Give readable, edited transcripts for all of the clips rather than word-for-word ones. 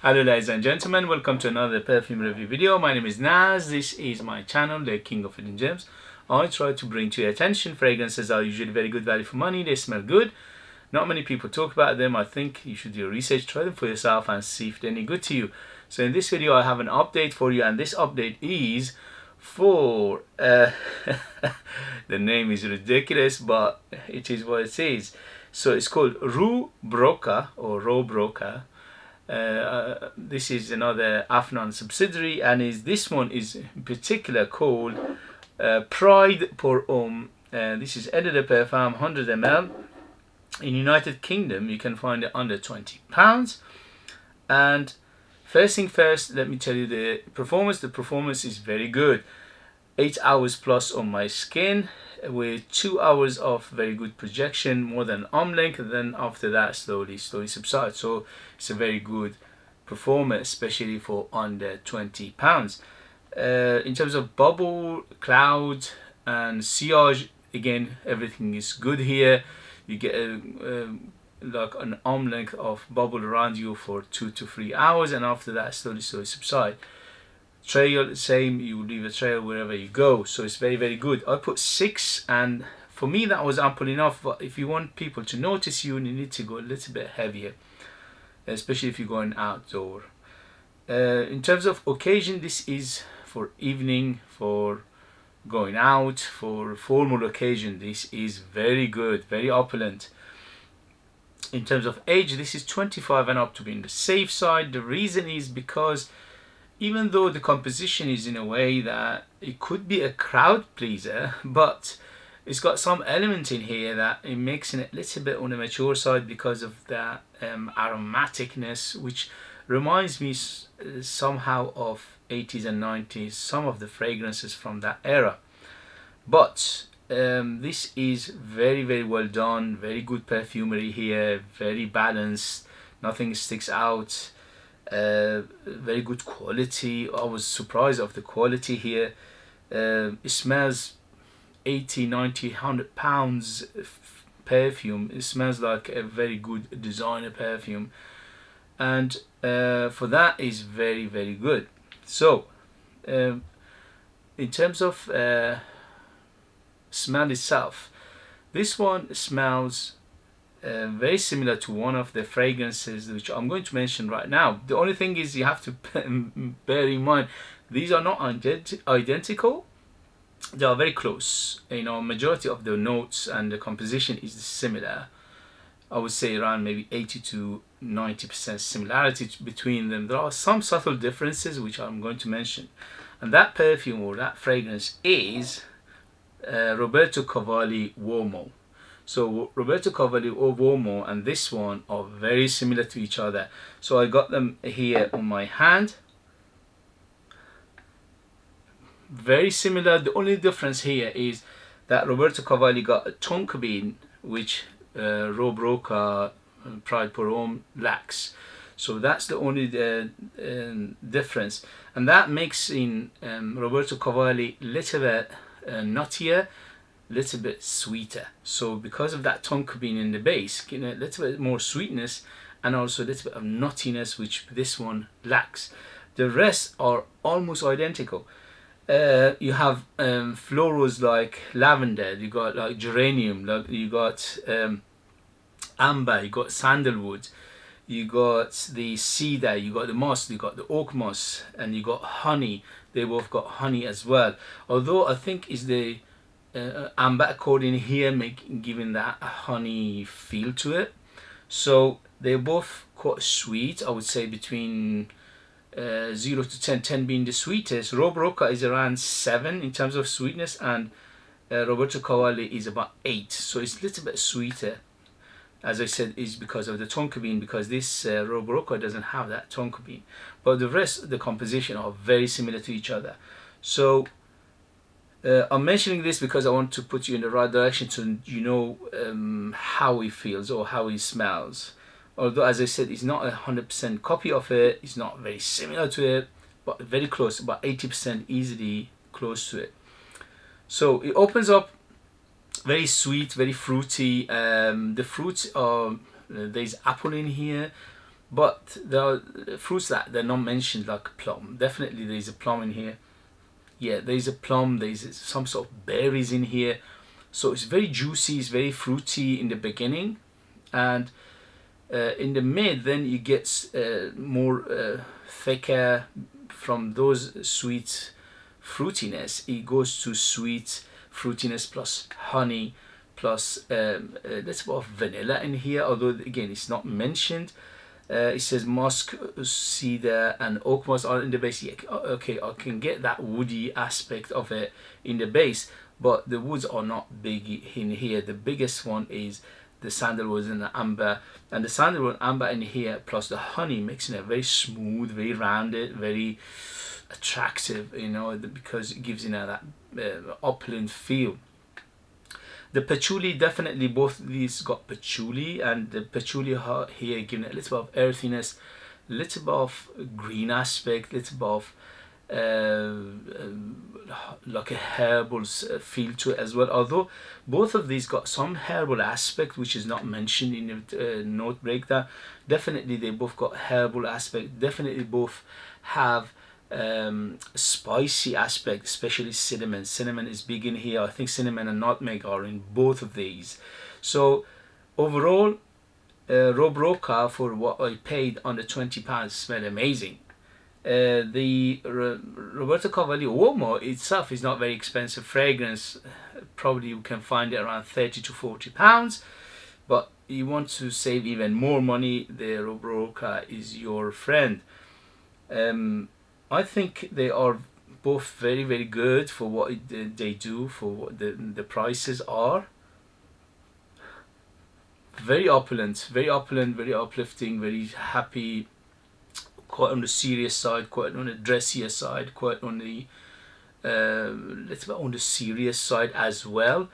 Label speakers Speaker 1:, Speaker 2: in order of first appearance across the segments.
Speaker 1: Hello ladies and gentlemen, welcome to another perfume review video. My name is Naz. This is my channel, the King of Hidden Gems. I try to bring to your attention fragrances are usually very good value for money. They smell good. Not many people talk about them. I think you should do your research, try them for yourself and see if they're any good to you. So in this video I have an update for you, and this update is for the name is ridiculous, but it is what it is. So it's called Rue Broca or Rue Broca. This is another Afnan subsidiary, and this one is in particular called Pride pour Homme. This is editor Perfume 100 ml. In United Kingdom you can find it under £20. And first thing first, let me tell you the performance. The performance is very good. 8 hours plus on my skin, with 2 hours of very good projection, more than arm length, and then after that slowly subsides. So it's a very good performance, especially for under £20. In terms of bubble, cloud and sillage, again everything is good here. You get like an arm length of bubble around you for 2 to 3 hours, and after that slowly subside. Trail, same, you leave a trail wherever you go, so it's very good. I put 6, and for me that was ample enough, but if you want people to notice you need to go a little bit heavier, especially if you're going outdoor. In terms of occasion, this is for evening, for going out, for formal occasion. This is very good, very opulent. In terms of age, this is 25 and up, to be in the safe side. The reason is because even though the composition is in a way that it could be a crowd pleaser, but it's got some element in here that it makes it a little bit on the mature side because of that aromaticness, which reminds me somehow of 80s and 90s, some of the fragrances from that era. But this is very well done, very good perfumery here, very balanced, nothing sticks out. Very good quality. I was surprised of the quality here. It smells 80, 90, 100 pounds perfume. It smells like a very good designer perfume, and for that is very good. So in terms of smell itself, this one smells very similar to one of the fragrances which I'm going to mention right now. The only thing is you have to bear in mind these are not identical. They are very close. You know, majority of the notes and the composition is similar. I would say around maybe 80 to 90% similarity between them. There are some subtle differences which I'm going to mention, and that perfume or that fragrance is Roberto Cavalli Uomo. So Roberto Cavalli Uomo and this one are very similar to each other. So I got them here on my hand. Very similar. The only difference here is that Roberto Cavalli got a tonka bean, which Rue Broca Pride pour Homme lacks. So that's the only difference, and that makes in Roberto Cavalli a little bit nuttier, little bit sweeter. So because of that tonka bean in the base, you know, a little bit more sweetness and also a little bit of nuttiness, which this one lacks. The rest are almost identical. You have florals like lavender, you got like geranium, like you got amber, you got sandalwood, you got the cedar, you got the moss, you got the oak moss, and you got honey. They both got honey as well, although I think is the amber accord in here giving that honey feel to it. So they're both quite sweet. I would say between 0 to 10, 10 being the sweetest. Rue Broca is around 7 in terms of sweetness, and Roberto Cavalli is about 8, so it's a little bit sweeter. As I said, is because of the tonka bean, because this Rue Broca doesn't have that tonka bean, but the rest of the composition are very similar to each other. So I'm mentioning this because I want to put you in the right direction to how it feels or how it smells. Although, as I said, it's not 100% copy of it, it's not very similar to it, but very close, about 80% easily close to it. So it opens up very sweet, very fruity. The fruits are, there's apple in here, But there are fruits that they're not mentioned, like plum. Definitely there's a plum in here. Yeah, there's a plum, there's some sort of berries in here. So it's very juicy, it's very fruity in the beginning, and in the mid then you get more thicker from those sweet fruitiness. It goes to sweet fruitiness plus honey plus let's put vanilla in here, although again it's not mentioned. It says musk, cedar and oak moss are in the base. Yeah, okay, I can get that woody aspect of it in the base, but the woods are not big in here. The biggest one is the sandalwood and the amber, and the sandalwood amber in here plus the honey makes it very smooth, very rounded, very attractive, you know, because it gives, you know, that opulent feel. The patchouli, definitely both of these got patchouli, and the patchouli here giving it a little bit of earthiness, a little bit of green aspect, a little bit of like a herbal feel to it as well, although both of these got some herbal aspect which is not mentioned in the note breakdown. Definitely they both got herbal aspect, definitely both have spicy aspect, especially cinnamon. Cinnamon is big in here. I think cinnamon and nutmeg are in both of these. So overall, Rue Broca, for what I paid under £20, smelled amazing. The Roberto Cavalli Uomo itself is not very expensive fragrance. Probably you can find it around £30 to £40, but you want to save even more money, the Rue Broca is your friend. I think they are both very, very good for what they do, for what the prices are. Very opulent, very opulent, very uplifting, very happy, quite on the serious side, quite on the dressier side, quite on the let's on the serious side as well.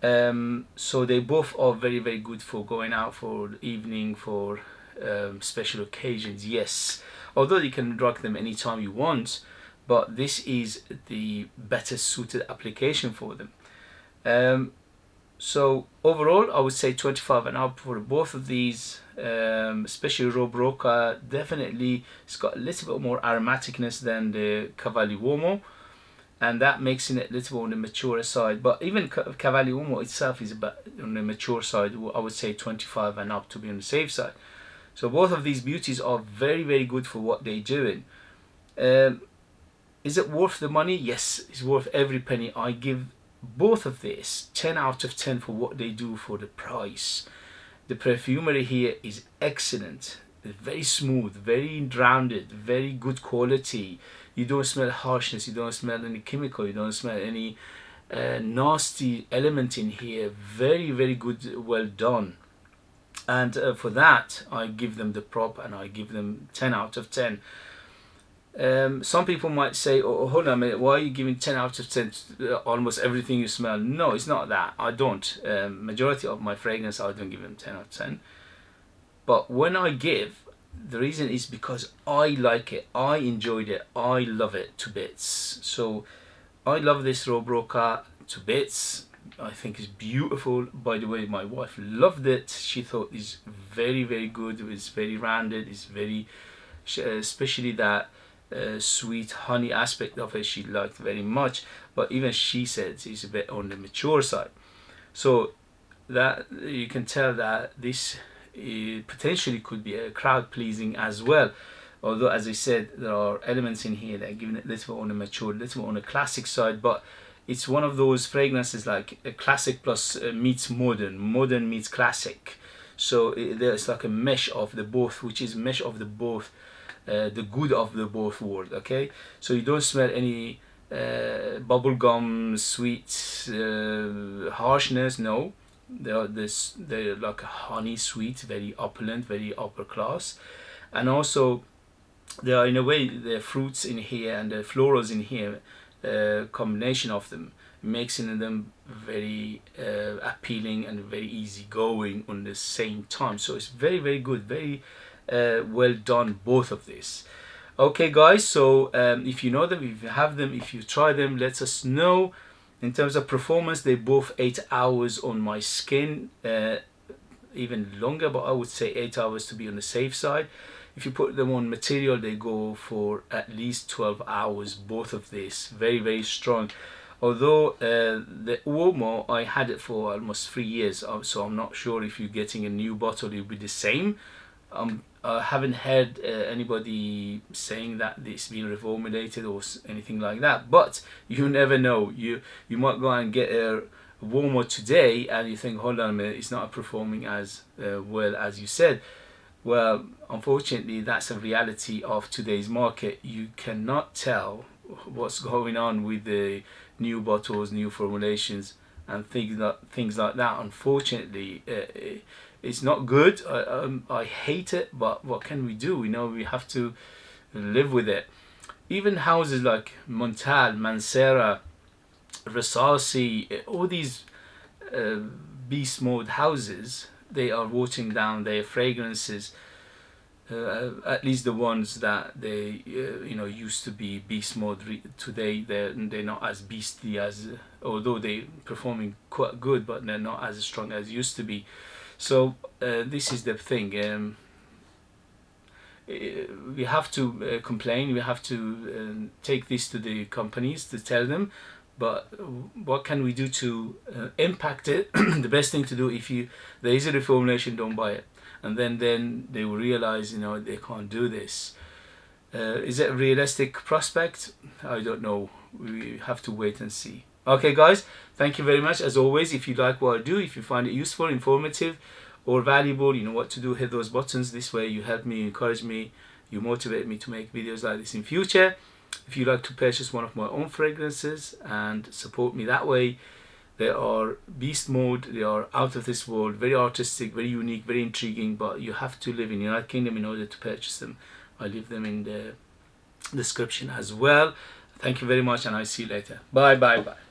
Speaker 1: So they both are very, very good for going out for the evening, for special occasions, yes. Although you can rock them anytime you want, but this is the better suited application for them. So overall I would say 25 and up for both of these, especially Rue Broca. Definitely it's got a little bit more aromaticness than the Cavalli Uomo, and that makes it a little bit on the mature side, but even Cavalli Uomo itself is about on the mature side. I would say 25 and up to be on the safe side. So both of these beauties are very, very good for what they're doing. Is it worth the money? Yes, it's worth every penny. I give both of these 10 out of 10 for what they do for the price. The perfumery here is excellent. It's very smooth, very rounded, very good quality. You don't smell harshness, you don't smell any chemical, you don't smell any nasty element in here. Very, very good, well done. And for that I give them the prop, and I give them 10 out of 10. Some people might say, oh, hold on a minute, why are you giving 10 out of 10 to almost everything you smell? No, it's not that. I don't. Majority of my fragrance I don't give them 10 out of 10. But when I give, the reason is because I like it, I enjoyed it, I love it to bits. So I love this Rue Broca to bits. I think it's beautiful. By the way, my wife loved it. She thought it's very, very good. It's very rounded. It's very, especially that sweet honey aspect of it, she liked very much. But even she said it's a bit on the mature side. So that you can tell that this potentially could be a crowd pleasing as well. Although, as I said, there are elements in here that are giving it a little bit on the mature, a little bit on the classic side. But it's one of those fragrances like a classic plus meets modern, modern meets classic. So there's like a mesh of the both, which is mesh of the both, the good of the both world. Okay, so you don't smell any bubblegum sweet harshness. No, they're like a honey sweet, very opulent, very upper class. And also there are, in a way, the fruits in here and the florals in here, combination of them making them very appealing and very easy going on the same time. So it's very, very good, very well done, both of these. Okay guys, so if you know them, if you have them, if you try them, let us know. In terms of performance, they both 8 hours on my skin. even longer, but I would say 8 hours to be on the safe side. If you put them on material, they go for at least 12 hours, both of these. Very, very strong. Although the Uomo, I had it for almost 3 years, so I'm not sure if you're getting a new bottle, it'll be the same. I haven't heard anybody saying that it's been reformulated or anything like that, but you never know. You might go and get a Uomo today and you think, hold on a minute, it's not performing as well as you said. Well, unfortunately, that's a reality of today's market. You cannot tell what's going on with the new bottles, new formulations, and things like that. Unfortunately, it's not good. I hate it, but what can we do? We have to live with it. Even houses like Montal, Mansera, Versace, all these beast mode houses, they are watering down their fragrances. At least the ones that they used to be beast mode. Today they're not as beastly as, although they're performing quite good, but they're not as strong as used to be. So this is the thing. We have to complain. We have to take this to the companies to tell them. But what can we do to impact it? The best thing to do, if there is a reformulation, don't buy it. And then they will realize, they can't do this. Is it a realistic prospect? I don't know. We have to wait and see. Okay, guys, thank you very much. As always, if you like what I do, if you find it useful, informative, or valuable, you know what to do, hit those buttons. This way you help me, encourage me, you motivate me to make videos like this in future. If you like to purchase one of my own fragrances and support me that way, they are beast mode, they are out of this world, very artistic, very unique, very intriguing, but you have to live in the United Kingdom in order to purchase them. I leave them in the description as well. Thank you very much, and I'll see you later. Bye, bye, bye.